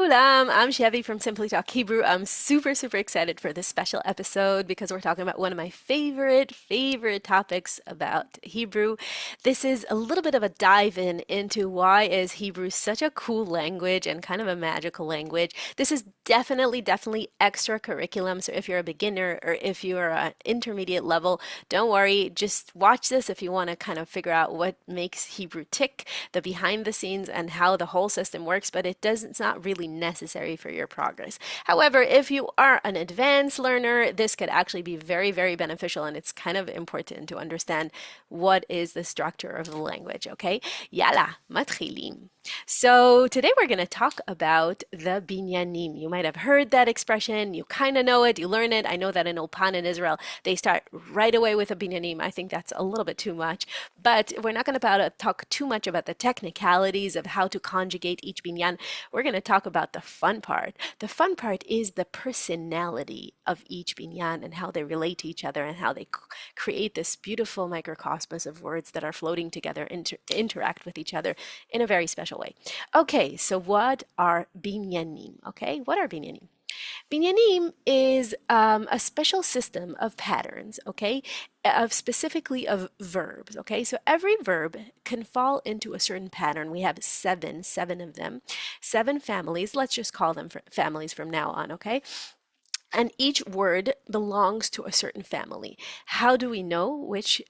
Kulam, I'm Chevy from Simply Talk Hebrew. I'm super excited for this special episode because we're talking about one of my favorite topics about Hebrew. This is a little bit of a dive in into why is Hebrew such a cool language and kind of a magical language. This is definitely extra curriculum. So if you're a beginner or if you're an intermediate level, don't worry. Just watch this if you want to kind of figure out what makes Hebrew tick, the behind the scenes and how the whole system works, but it's not really necessary for your progress. However, if you are an advanced learner, this could actually be very beneficial, and it's kind of important to understand what is the structure of the language, okay? Yalla, matchilim. So today we're going to talk about the binyanim. You might have heard that expression. You kind of know it. You learn it. I know that in Ulpan in Israel, they start right away with a binyanim. I think that's a little bit too much, but we're not going to talk too much about the technicalities of how to conjugate each binyan. We're going to talk about the fun part. The fun part is the personality of each binyan and how they relate to each other and how they create this beautiful microcosmos of words that are floating together, interact with each other in a very special way. Okay, so what are binyanim? Okay, what are binyanim? Binyanim is a special system of patterns, okay, specifically of verbs, okay? So every verb can fall into a certain pattern. We have seven of them, seven families. Let's just call them families from now on, okay? And each word belongs to a certain family. How do we know which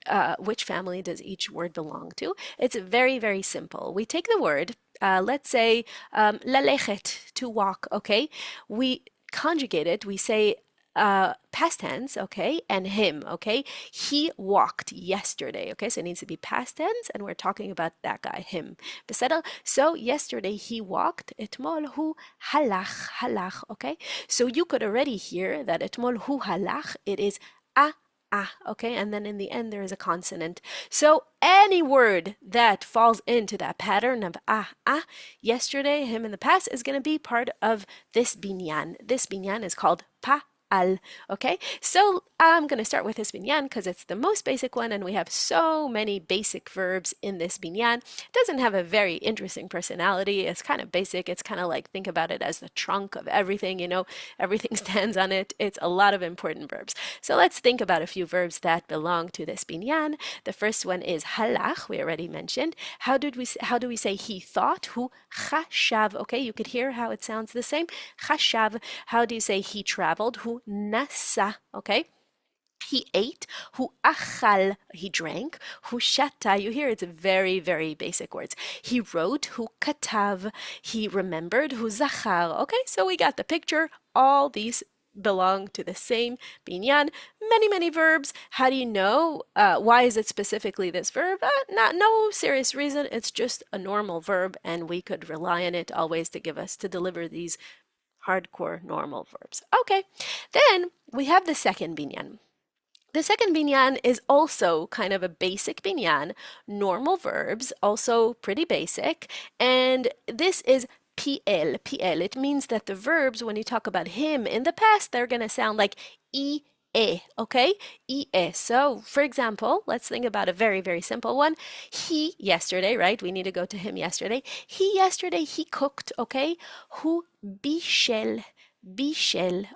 family does each word belong to? It's very simple. We take the word, let's say lalechet, to walk, okay? We conjugate it, we say past tense, okay, and him, okay? He walked yesterday, okay? So it needs to be past tense, and we're talking about that guy, him. בסדר? So yesterday he walked, אתמול הוא halach, okay? So you could already hear that אתמול הוא halach, it is okay? And then in the end there is a consonant. So any word that falls into that pattern of yesterday, him in the past, is going to be part of this binyan. This binyan is called Hitpa'el, okay? So I'm going to start with this binyan because it's the most basic one, and we have so many basic verbs in this binyan. It doesn't have a very interesting personality. It's kind of basic. It's kind of like, think about it as the trunk of everything, you know, everything stands on it. It's a lot of important verbs. So let's think about a few verbs that belong to this binyan. The first one is halach, we already mentioned. How do we say he thought? Hu chashav, okay? You could hear how it sounds the same. Chashav. How do you say he traveled? Hu nasa, okay? He ate, hu achal, he drank, hu shata, you hear it's very basic words. He wrote, hu katav, he remembered, hu zachar. Okay, so we got the picture. All these belong to the same binyan. Many verbs. How do you know? Why is it specifically this verb? No serious reason. It's just a normal verb, and we could rely on it always to deliver these hardcore normal verbs. Okay, then we have the second binyan. The second binyan is also kind of a basic binyan, normal verbs, also pretty basic, and this is Hif'il. It means that the verbs, when you talk about him in the past, they're going to sound like okay? So, for example, let's think about a very simple one. He, yesterday, right? We need to go to him yesterday. Yesterday, he cooked, okay? Hu bishel,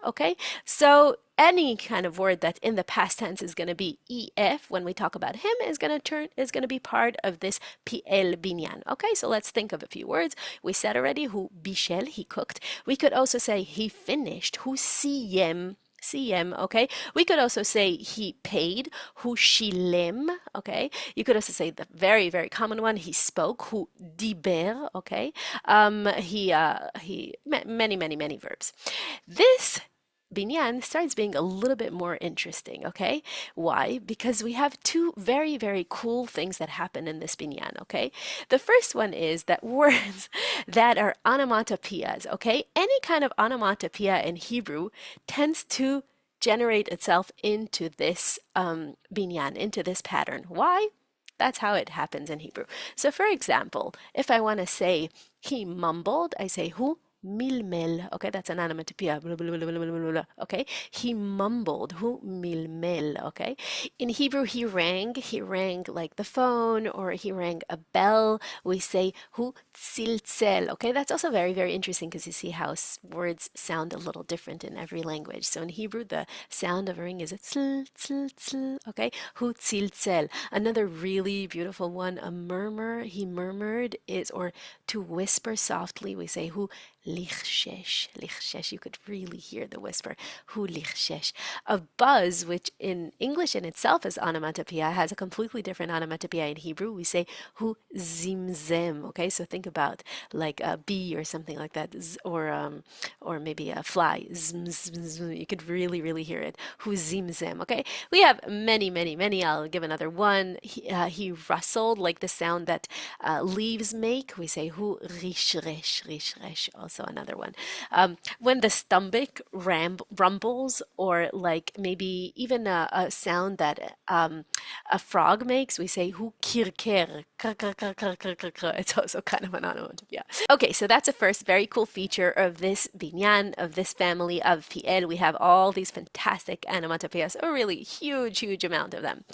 okay? So, any kind of word that in the past tense is going to be ef when we talk about him is going to be part of this Hif'il binyan. Okay, so let's think of a few words. We said already hu bishel, he cooked. We could also say he finished, hu siyem, okay? We could also say he paid, hu shilem, okay? You could also say the very common one, he spoke, hu diber, okay? Many verbs. This binyan starts being a little bit more interesting, okay? Why? Because we have two very cool things that happen in this binyan, okay? The first one is that words that are onomatopoeias, okay? Any kind of onomatopoeia in Hebrew tends to generate itself into this binyan, into this pattern. Why? That's how it happens in Hebrew. So for example, if I want to say he mumbled, I say hu milmel. Okay, that's an onomatopoeia. Blah, blah, blah, blah, blah, blah, blah. Okay, he mumbled. Hu milmel. Okay, in Hebrew, he rang like the phone, or he rang a bell. We say hu tziltzel. Okay, that's also very, very interesting because you see how words sound a little different in every language. So in Hebrew, the sound of a ring is a tzl, tzl, tzl. Okay, hu tziltzel. Another really beautiful one, a murmur. He murmured is, or to whisper softly, we say hu lichshesh. Lichshesh. You could really hear the whisper. Hu lichshesh. A buzz, which in English in itself is onomatopoeia, has a completely different onomatopoeia in Hebrew. We say hu zimzem. Okay, so think about like a bee or something like that, or maybe a fly. Zm, zm, zm. You could really, really hear it. Hu zimzem. Okay, we have many, many, many. I'll give another one. He rustled, like the sound that leaves make. We say hu rishresh, rishresh. Also another one. When the stomach rumbles, or like maybe even a sound that a frog makes, we say hu kirker. It's also kind of an onomatopoeia. Okay, so that's a first very cool feature of this binyan, of this family of Hif'il. We have all these fantastic onomatopoeias, a really huge, huge amount of them.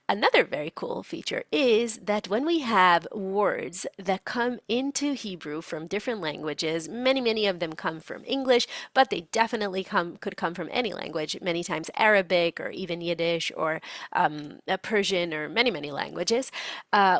Another very cool feature is that when we have words that come into Hebrew from different languages, many of them come from English, but they definitely could come from any language, many times Arabic or even Yiddish or Persian or many languages.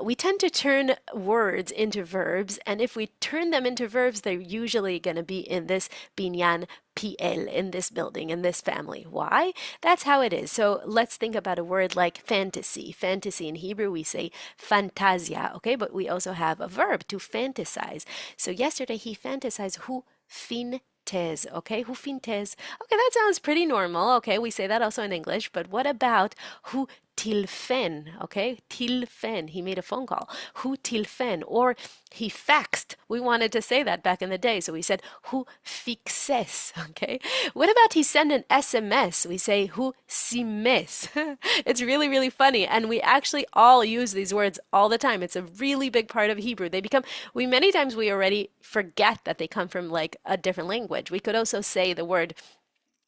We tend to turn words into verbs, and if we turn them into verbs, they're usually going to be in this binyan PL, in this building, in this family. Why? That's how it is. So let's think about a word like fantasy. Fantasy in Hebrew, we say fantasia, okay? But we also have a verb, to fantasize. So yesterday he fantasized hu fintes, okay? Hu fintes. Okay, that sounds pretty normal. Okay, we say that also in English, but what about hu tilfen, okay? Tilfen, he made a phone call. Hu tilfen, or he faxed. We wanted to say that back in the day, so we said hu fixes, okay? What about he sent an SMS? We say hu simes. It's really, really funny, and we actually all use these words all the time. It's a really big part of Hebrew. Many times we already forget that they come from like a different language. We could also say the word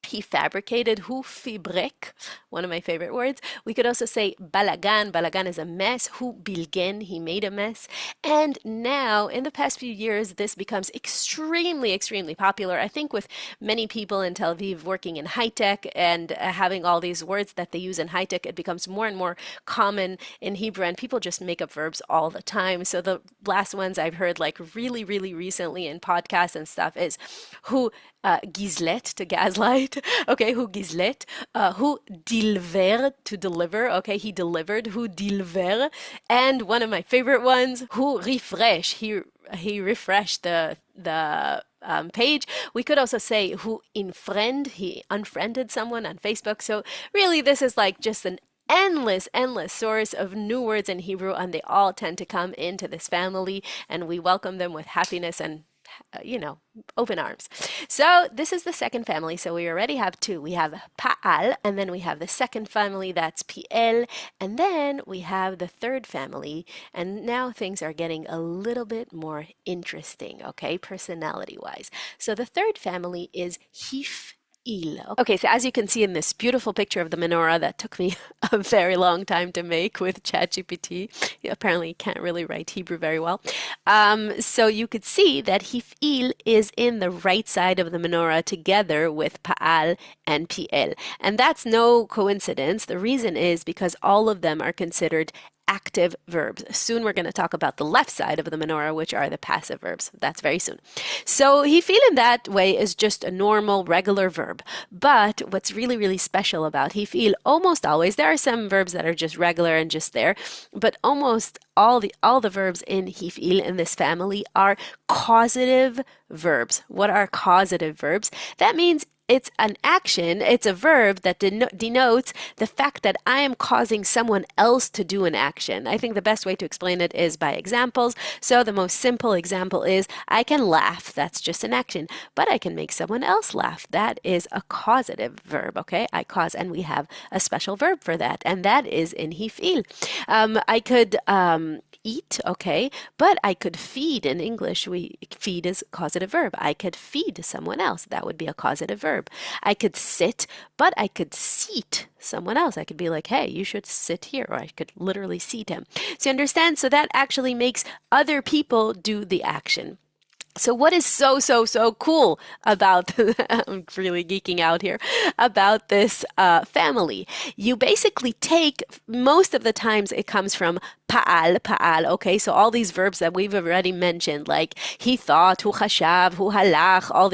he fabricated, hu fibrek, one of my favorite words. We could also say balagan. Balagan is a mess. Hu bilgen, he made a mess. And now, in the past few years, this becomes extremely popular. I think with many people in Tel Aviv working in high tech and having all these words that they use in high tech, it becomes more and more common in Hebrew, and people just make up verbs all the time. So the last ones I've heard like really recently in podcasts and stuff is hu gizlet, to gaslight. Okay, hu gizlet. Hu dilver, to deliver. Okay, he delivered. Hu dilver. And one of my favorite ones, hu refresh. He refreshed the page. We could also say hu infriend. He unfriended someone on Facebook. So really, this is like just an endless source of new words in Hebrew, and they all tend to come into this family, and we welcome them with happiness and open arms. So this is the second family. So we already have two. We have Pa'al, and then we have the second family, that's PL, and then we have the third family, and now things are getting a little bit more interesting, okay, personality-wise. So the third family is Hif'il. Okay, so as you can see in this beautiful picture of the menorah that took me a very long time to make with ChatGPT, apparently you can't really write Hebrew very well. So you could see that Hif'il is in the right side of the menorah together with Pa'al and PL. And that's no coincidence. The reason is because all of them are considered active verbs. Soon we're going to talk about the left side of the menorah, which are the passive verbs. That's very soon. So Hif'il in that way is just a normal, regular verb. But what's really special about Hif'il, almost always, there are some verbs that are just regular and just there, but almost all the verbs in Hif'il in this family are causative verbs. What are causative verbs? That means it's an action, it's a verb that denotes the fact that I am causing someone else to do an action. I think the best way to explain it is by examples. So the most simple example is, I can laugh, that's just an action, but I can make someone else laugh. That is a causative verb, okay? I cause, and we have a special verb for that, and that is in Hif'il. I could eat, okay, but I could feed. In English, feed is causative causative verb. I could feed someone else. That would be a causative verb. I could sit, but I could seat someone else. I could be like, hey, you should sit here, or I could literally seat him. So you understand? So that actually makes other people do the action. So what is so cool about, I'm really geeking out here, about this family? You basically take, most of the times it comes from pa'al, okay? So all these verbs that we've already mentioned, like he thought, hu chashav, hu halach, all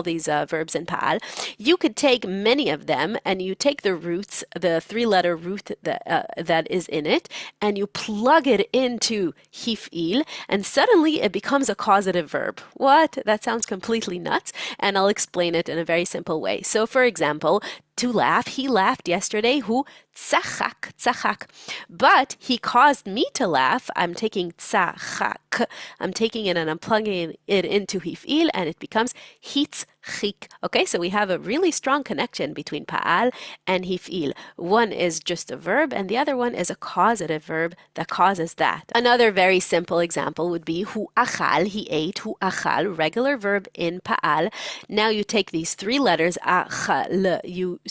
these verbs in pa'al. You could take many of them and you take the roots, the three-letter root that is in it, and you plug it into hif'il, and suddenly it becomes a causative verb. What? That sounds completely nuts, and I'll explain it in a very simple way. So for example, to laugh, he laughed yesterday, hu tzachak. But he caused me to laugh. I'm taking tzachak. I'm taking it and I'm plugging it into hif'il, and it becomes hitzchik. Okay, so we have a really strong connection between pa'al and hif'il. One is just a verb, and the other one is a causative verb that causes that. Another very simple example would be hu achal, he ate, hu achal, regular verb in pa'al. Now you take these three letters, achal, you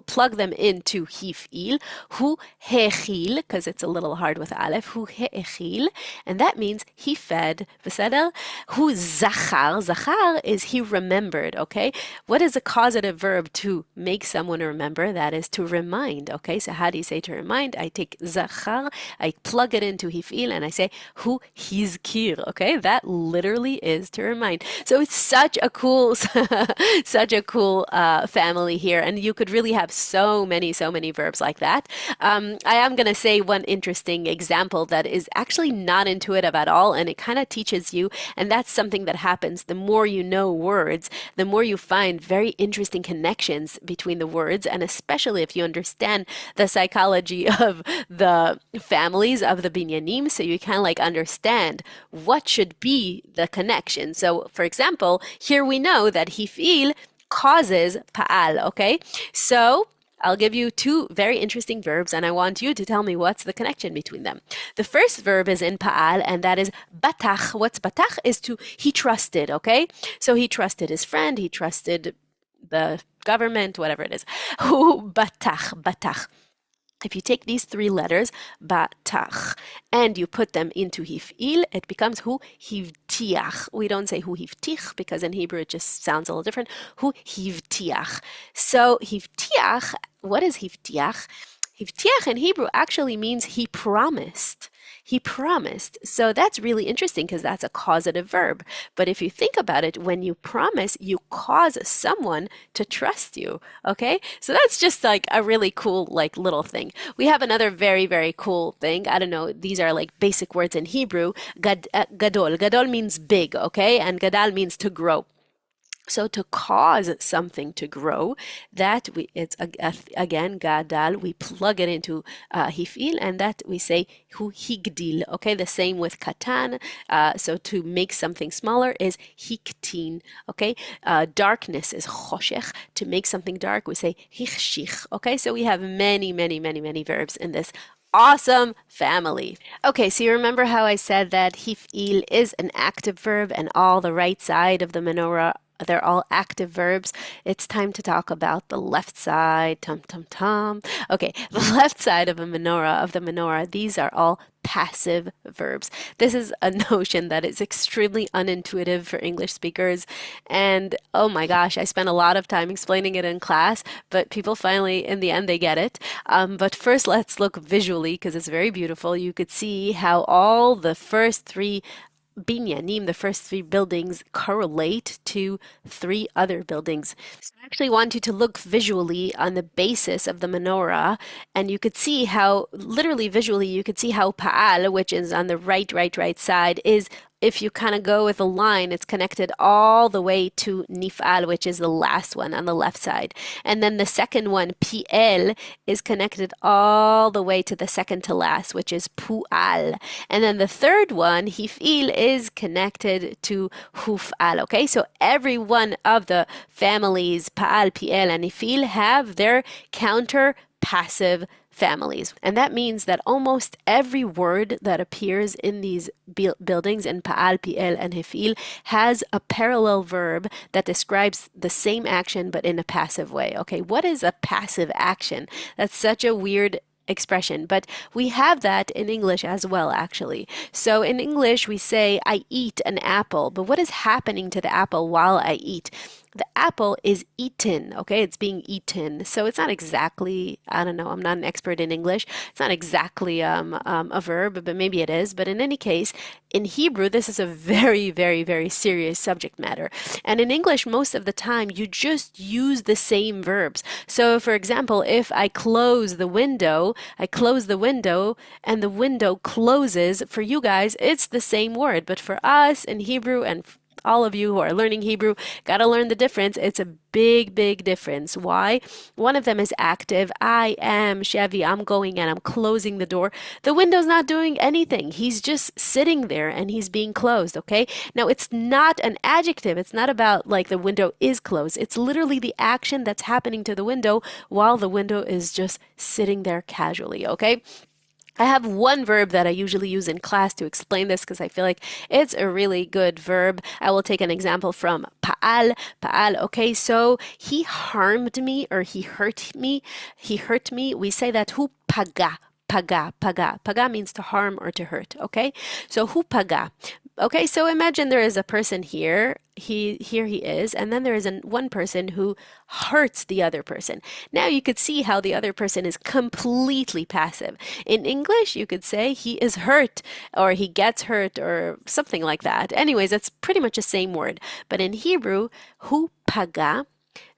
plug them into hif'il, hu hechil, because it's a little hard with aleph, hu hechil, and that means he fed, beseder, hu zachar is he remembered, okay? What is a causative verb to make someone remember? That is to remind, okay? So how do you say to remind? I take zachar, I plug it into hif'il, and I say hu hizkir, okay? That literally is to remind. So it's such a cool family here, and you could really have so many verbs like that. I am going to say one interesting example that is actually not intuitive at all, and it kind of teaches you, and that's something that happens the more you know words, the more you find very interesting connections between the words, and especially if you understand the psychology of the families of the binyanim, so you kind of like understand what should be the connection. So for example, here we know that hif'il causes pa'al, okay? So I'll give you two very interesting verbs, and I want you to tell me what's the connection between them. The first verb is in pa'al, and that is batach. What's batach? Is he trusted, okay? So he trusted his friend, he trusted the government, whatever it is. Hu batach. If you take these three letters, batach, and you put them into hif'il, it becomes hu hivtiach. We don't say hu hivtich because in Hebrew it just sounds a little different. Hu hivtiach. So hivtiach, what is hivtiach? Hivtiach in Hebrew actually means he promised. He promised. So that's really interesting because that's a causative verb. But if you think about it, when you promise, you cause someone to trust you. Okay? So that's just like a really cool like little thing. We have another very cool thing. I don't know. These are like basic words in Hebrew. Gadol. Gadol means big. Okay? And gadal means to grow. So to cause something to grow, it's again gadal. We plug it into hif'il, and that we say hu higdil. Okay, the same with katan. So to make something smaller is hiktin. Okay, darkness is choshech. To make something dark, we say hichshich. Okay, so we have many verbs in this awesome family. Okay, so you remember how I said that hif'il is an active verb, and all the right side of the menorah, they're all active verbs. It's time to talk about the left side. Okay, the left side of the menorah, these are all passive verbs. This is a notion that is extremely unintuitive for English speakers. And oh my gosh, I spent a lot of time explaining it in class, but people finally, in the end, they get it. But first, let's look visually because it's very beautiful. You could see how all the first three binyanim, the first three buildings, correlate to three other buildings. So I actually want you to look visually on the basis of the menorah, and you could see how, literally visually, you could see how pa'al, which is on the right side, is, if you kind of go with a line, it's connected all the way to nif'al, which is the last one on the left side. And then the second one, pi'el, is connected all the way to the second to last, which is pu'al. And then the third one, hif'il, is connected to huf'al. Okay, so every one of the families, pa'al, pi'el, and hif'il, have their counter passive families. And that means that almost every word that appears in these buildings in Pa'al, Pi'el, and Hif'il has a parallel verb that describes the same action but in a passive way. Okay, what is a passive action? That's such a weird expression, but we have that in English as well, actually. So in English, we say, I eat an apple, but what is happening to the apple while I eat? The apple is eaten, okay? It's being eaten. So it's not exactly, I don't know, I'm not an expert in English. It's not exactly a verb, but maybe it is. But in any case, in Hebrew, this is a very, very, very serious subject matter. And in English, most of the time, you just use the same verbs. So for example, if I close the window and the window closes, for you guys, it's the same word. But for us in Hebrew and all of you who are learning Hebrew, gotta learn the difference. It's a big, big difference. Why? One of them is active. I am Chevy. I'm going and I'm closing the door. The window's not doing anything. He's just sitting there and he's being closed, okay? Now, it's not an adjective. It's not about like the window is closed. It's literally the action that's happening to the window while the window is just sitting there casually, okay? I have one verb that I usually use in class to explain this because I feel like it's a really good verb. I will take an example from Pa'al. Pa'al, okay, so he harmed me or he hurt me. He hurt me. We say that hu paga. Paga, paga. Paga means to harm or to hurt, okay? So hu paga. Okay, so imagine there is a person here. Here he is, and then there is one person who hurts the other person. Now you could see how the other person is completely passive. In English, you could say he is hurt or he gets hurt or something like that. Anyways, that's pretty much the same word. But in Hebrew, hu paga,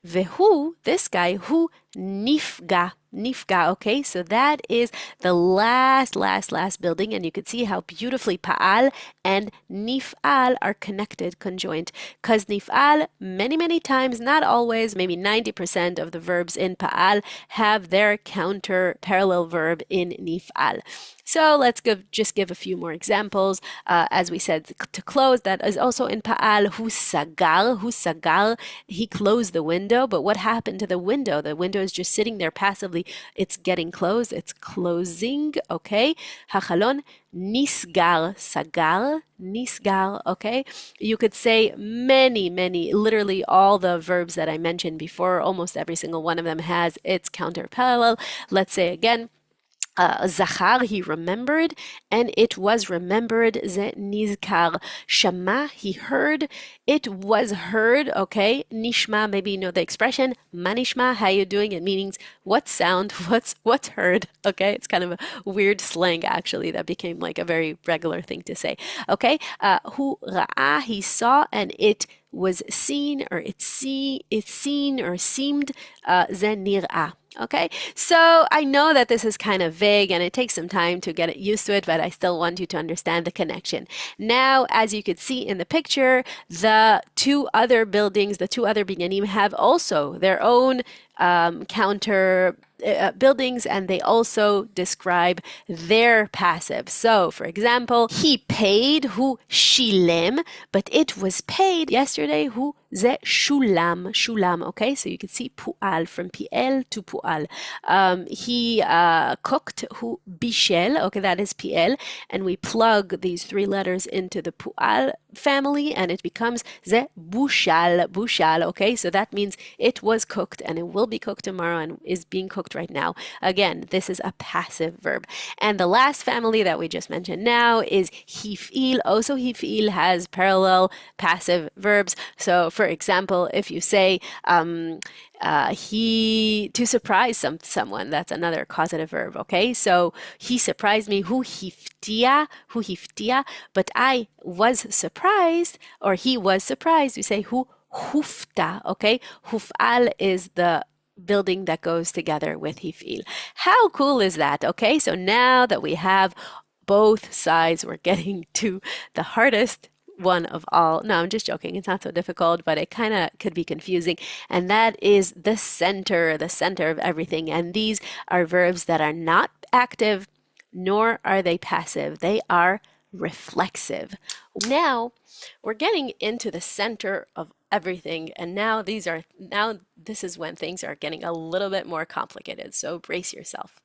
vehu, this guy, hu nifga. Nifga, okay? So that is the last building, and you can see how beautifully Pa'al and Nif'al are connected, conjoined. Because Nif'al, many times, not always, maybe 90% of the verbs in Pa'al have their counter parallel verb in Nif'al. So let's just give a few more examples. As we said, to close, that is also in Pa'al, hu sagar, he closed the window, but what happened to the window? The window is just sitting there passively. It's getting closed, it's closing, okay? Hachalon, nisgar, sagar, nisgar, okay? You could say many, literally all the verbs that I mentioned before, almost every single one of them has its counter parallel. Let's say again, Zachar, he remembered, and it was remembered, ze nizkar. Shama, he heard, it was heard, okay? Nishma, maybe you know the expression, manishma, how you doing? It means what sound, what's heard, okay? It's kind of a weird slang, actually, that became like a very regular thing to say, okay? Hu ra'ah, he saw, and it was seen, or it's seen, or seemed, ze nir'ah. Okay, so I know that this is kind of vague and it takes some time to get used to it, but I still want you to understand the connection. Now, as you could see in the picture, the two other buildings, the two other binyanim have also their own counter buildings, and they also describe their passive. So, for example, he paid, hu shilem, but it was paid yesterday, hu ze shulam, okay? So you can see pu'al, from pi'el to pu'al. He cooked, hu bishel, okay, that is pi'el, and we plug these three letters into the pu'al family, and it becomes ze bushal, okay? So that means it was cooked, and it will be cooked tomorrow, and is being cooked right now. Again, this is a passive verb. And the last family that we just mentioned now is Hif'il. Also, Hif'il has parallel passive verbs. So, for example, if you say to surprise someone, that's another causative verb, okay? So he surprised me, hu hiftia, but I was surprised, or he was surprised. We say hu hufta, okay? Huf'al is the building that goes together with Hif'il. How cool is that? Okay, so now that we have both sides, we're getting to the hardest one of all. No, I'm just joking. It's not so difficult, but it kind of could be confusing. And that is the center of everything. And these are verbs that are not active, nor are they passive. They are reflexive. Now, we're getting into the center of everything. And now this is when things are getting a little bit more complicated. So brace yourself.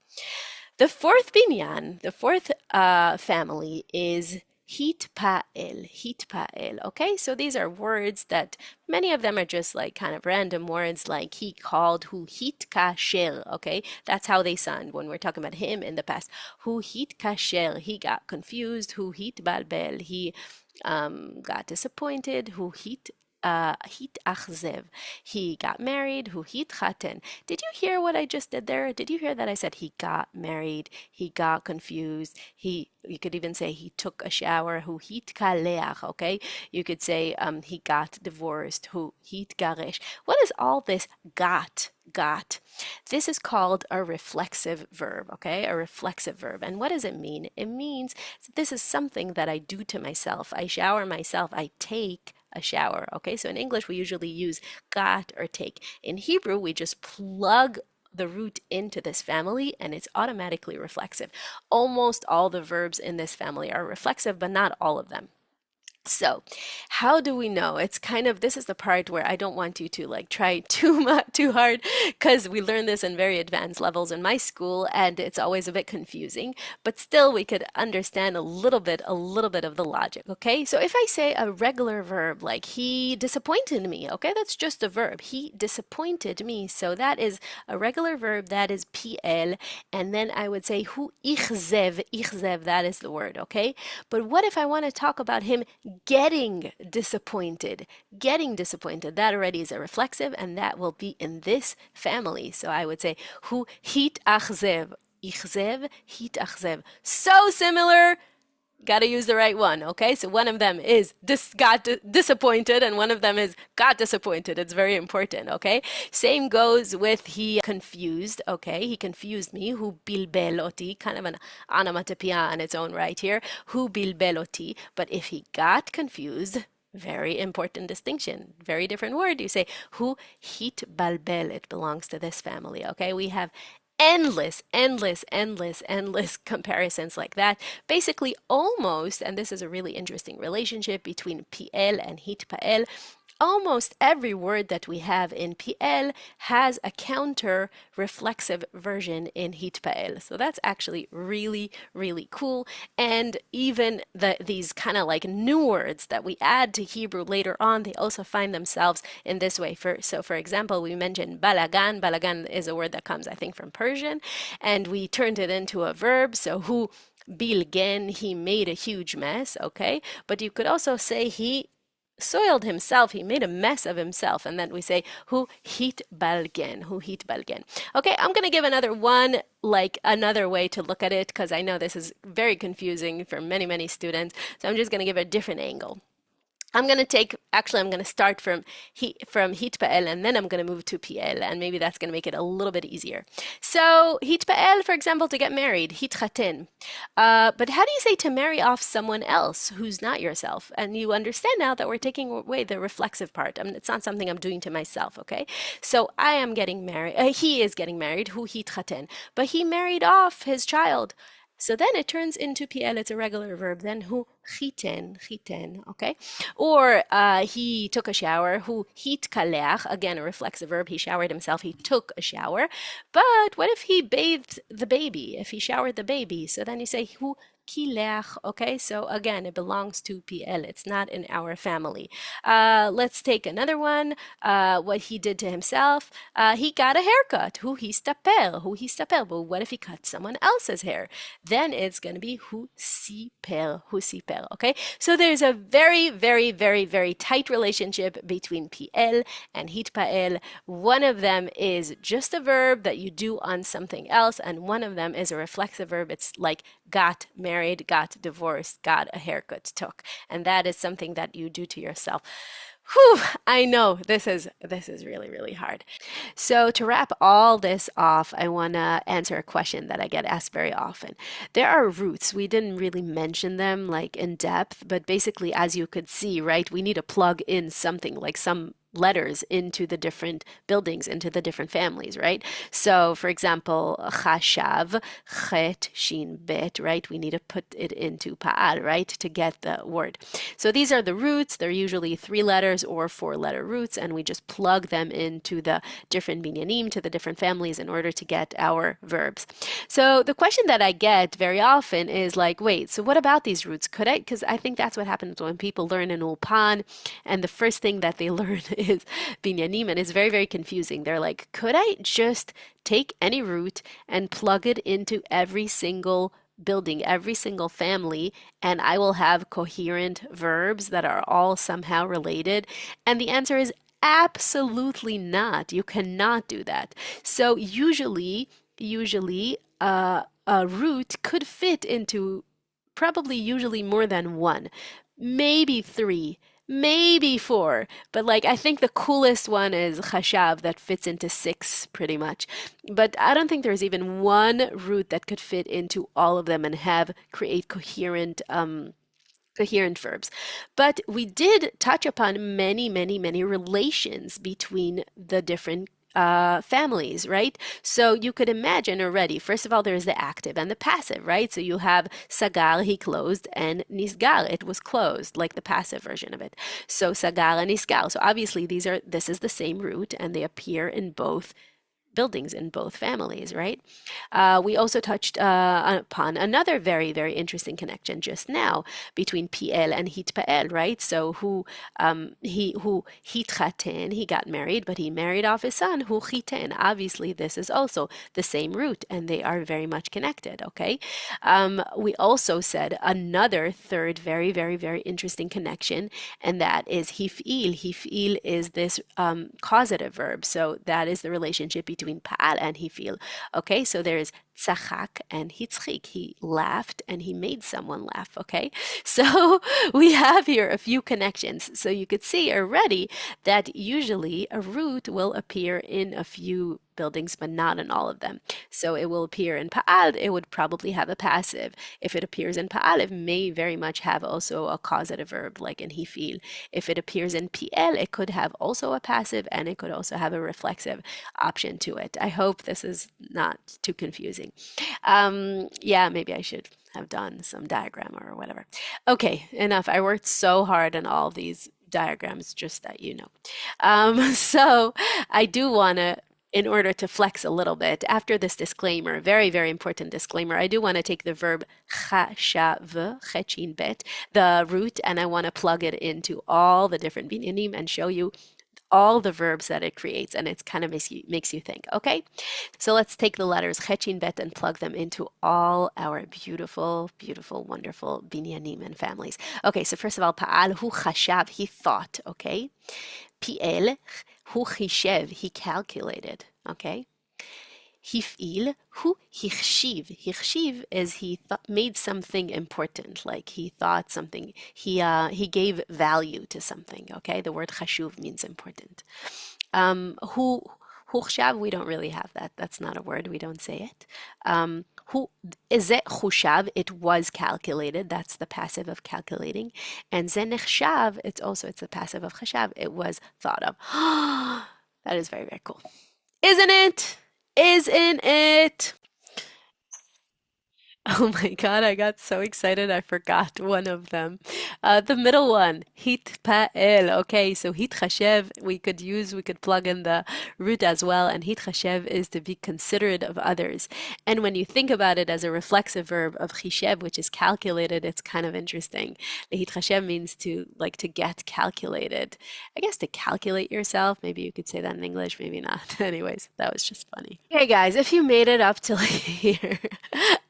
The fourth binyan, the fourth family is Hitpa'el, Hitpa'el. Okay, so these are words that many of them are just like kind of random words, like he called, hu hitkasher. Okay, that's how they sound when we're talking about him in the past. Hu hitkasher, he got confused. Hu hitbalbel, he got disappointed. Hu hitachzev, he got married. Hu hitchaten. Did you hear what I just did there? Did you hear that I said he got married, he got confused, you could even say he took a shower. Hu hitkaleach, okay? You could say he got divorced. Hu hitgaresh. What is all this got? This is called a reflexive verb, okay? A reflexive verb. And what does it mean? It means this is something that I do to myself. I shower myself. I take a shower, okay? So in English, we usually use got or take. In Hebrew, we just plug the root into this family and it's automatically reflexive. Almost all the verbs in this family are reflexive, but not all of them. So how do we know? It's kind of, this is the part where I don't want you to like try too hard, because we learn this in very advanced levels in my school and it's always a bit confusing, but still we could understand a little bit of the logic. Okay, so if I say a regular verb like he disappointed me, okay, that's just a verb. He disappointed me. So that is a regular verb, that is PL, and then I would say hu ichzev, that is the word, okay? But what if I want to talk about him getting disappointed, that already is a reflexive, and that will be in this family. So I would say hu hitachzev, ichzev, hitachzev. So similar. Got to use the right one, okay? So one of them is got disappointed and one of them is got disappointed. It's very important, okay? Same goes with he confused, okay? He confused me. Hu bilbeloti, kind of an onomatopoeia on its own right here. Hu bilbeloti. But if he got confused, very important distinction. Very different word. You say hu hitbalbel. It belongs to this family, okay? We have endless comparisons like that. Basically, almost, and this is a really interesting relationship between PL and Hitpa'el, almost every word that we have in PL has a counter reflexive version in Hitpa'el. So that's actually really, really cool. And even these kind of like new words that we add to Hebrew later on, they also find themselves in this way. So for example, we mentioned balagan. Balagan is a word that comes, I think, from Persian, and we turned it into a verb. So hu bilgen, he made a huge mess, okay? But you could also say he soiled himself, he made a mess of himself, and then we say hu hitbalgen. Okay, I'm gonna give another one, like another way to look at it, because I know this is very confusing for many students, so I'm just gonna give a different angle. I'm going to start from Hitpa'el, and then I'm going to move to PL, and maybe that's going to make it a little bit easier. So Hitpa'el, for example, to get married, hitchaten. But how do you say to marry off someone else who's not yourself? And you understand now that we're taking away the reflexive part. I mean, it's not something I'm doing to myself, okay? So I am getting married, he is getting married, hu hitchaten, but he married off his child. So then it turns into PL, it's a regular verb, then hu chiten, okay? Or he took a shower, hu hitkaleach, again a reflexive verb, he showered himself, he took a shower. But what if he bathed the baby, if he showered the baby? So then you say hu kilech, okay? So again, it belongs to PL, it's not in our family. Let's take another one, what he did to himself. He got a haircut, hu histapel, but what if he cut someone else's hair? Then it's going to be hu siper, okay? So there's a very tight relationship between PL and Hitpa'el. One of them is just a verb that you do on something else, and one of them is a reflexive verb. It's like got married, got divorced, got a haircut, took. And that is something that you do to yourself. Whew, I know this is really hard. So to wrap all this off, I want to answer a question that I get asked very often. There are roots. We didn't really mention them like in depth, but basically, as you could see, right, we need to plug in something like some letters into the different buildings, into the different families, right? So, for example, chashav, chet, shin, bet, right? We need to put it into pa'al, right, to get the word. So these are the roots. They're usually 3 letters or 4-letter roots, and we just plug them into the different binyanim, to the different families, in order to get our verbs. So the question that I get very often is like, wait, so what about these roots? Could I? Because I think that's what happens when people learn in Ulpan, and the first thing that they learn is binyanim, and it's very, very confusing. They're like, could I just take any root and plug it into every single building, every single family, and I will have coherent verbs that are all somehow related? And the answer is absolutely not. You cannot do that. So usually a root could fit into probably usually more than one, maybe 3, maybe 4. But like I think the coolest one is chashav that fits into 6 pretty much. But I don't think there's even one root that could fit into all of them and have create coherent verbs. But we did touch upon many, many, many relations between the different families, right? So you could imagine already, first of all, there's the active and the passive, right? So you have sagar, he closed, and nisgar, it was closed, like the passive version of it. So sagar and nisgar. So obviously this is the same root, and they appear in both buildings, in both families, right? We also touched upon another very, very interesting connection just now between Pi'el and Hitpa'el, right? So who hitchaten, he got married, but he married off his son, who chiten. Obviously, this is also the same root, and they are very much connected, okay? We also said another third very, very, very interesting connection, and that is Hif'il. Hif'il is this causative verb, so that is the relationship between Pa'al and Hif'il. Okay, so there's tzachak and hitzchik. He laughed and he made someone laugh. Okay, so we have here a few connections. So you could see already that usually a root will appear in a few buildings, but not in all of them. So it will appear in Pa'al, it would probably have a passive. If it appears in Pa'al, it may very much have also a causative verb, like in Hif'il. If it appears in Pi'el, it could have also a passive, and it could also have a reflexive option to it. I hope this is not too confusing. Yeah, maybe I should have done some diagram or whatever. Okay, enough. I worked so hard on all these diagrams, just that you know. So I do want to, in order to flex a little bit, after this disclaimer, very, very important disclaimer, I do want to take the verb chashav, chetchin bet, the root, and I want to plug it into all the different binyanim and show you all the verbs that it creates, and it's kind of makes you think, okay? So let's take the letters chetchin bet and plug them into all our beautiful, beautiful, wonderful binyanim and families. Okay, so first of all, pa'al hu chashav, he thought, okay? Pi'el hu chishev, he calculated, okay? Hif'il hu hichshiv. Hichshiv is he made something important, like he thought something, he gave value to something, okay? The word chashuv means important. Hu chushav, we don't really have that. That's not a word, we don't say it. Hu ze chushav, it was calculated. That's the passive of calculating. And ze nechshav, it's the passive of chashav. It was thought of. That is very, very cool. Isn't it? Isn't it? Oh my God, I got so excited I forgot one of them. The middle one, Hitpa'el. Okay, so hitchashev, we could plug in the root as well, and hitchashev is to be considerate of others. And when you think about it as a reflexive verb of chishev, which is calculated, it's kind of interesting. The hitchashev means to get calculated. I guess to calculate yourself. Maybe you could say that in English, maybe not. Anyways, that was just funny. Okay, guys, if you made it up till here,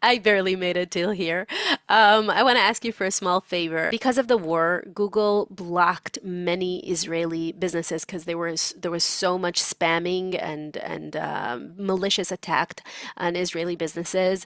I barely made it till here. I want to ask you for a small favor. Because of the war, Google blocked many Israeli businesses because there was so much spamming and malicious attack on Israeli businesses.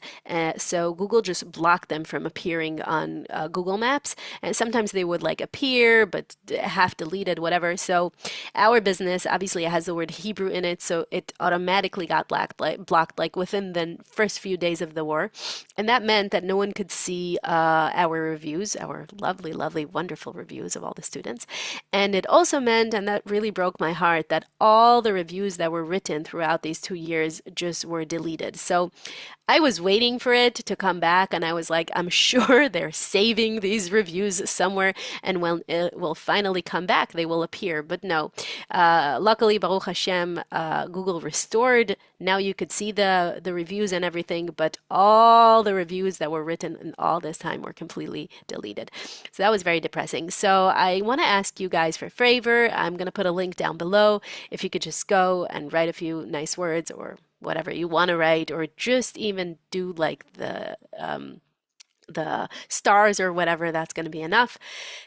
So Google just blocked them from appearing on Google Maps. And sometimes they would like appear, but half deleted, whatever. So our business obviously has the word Hebrew in it, so it automatically got blocked like within the first few days of the war. And that meant that no one could see our reviews, our lovely, lovely, wonderful reviews of all the students. And it also meant, and that really broke my heart, that all the reviews that were written throughout these 2 years just were deleted. So I was waiting for it to come back, and I was like, I'm sure they're saving these reviews somewhere, and when it will finally come back, they will appear. But no, luckily, Baruch Hashem, Google restored. Now you could see the reviews and everything, but all the reviews that were written in all this time were completely deleted. So that was very depressing. So I want to ask you guys for a favor. I'm going to put a link down below. If you could just go and write a few nice words or whatever you want to write, or just even do like the stars or whatever, that's going to be enough.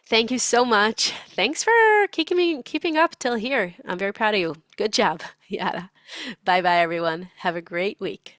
Thank you so much. Thanks for keeping up till here. I'm very proud of you. Good job. Yeah. Bye bye everyone. Have a great week.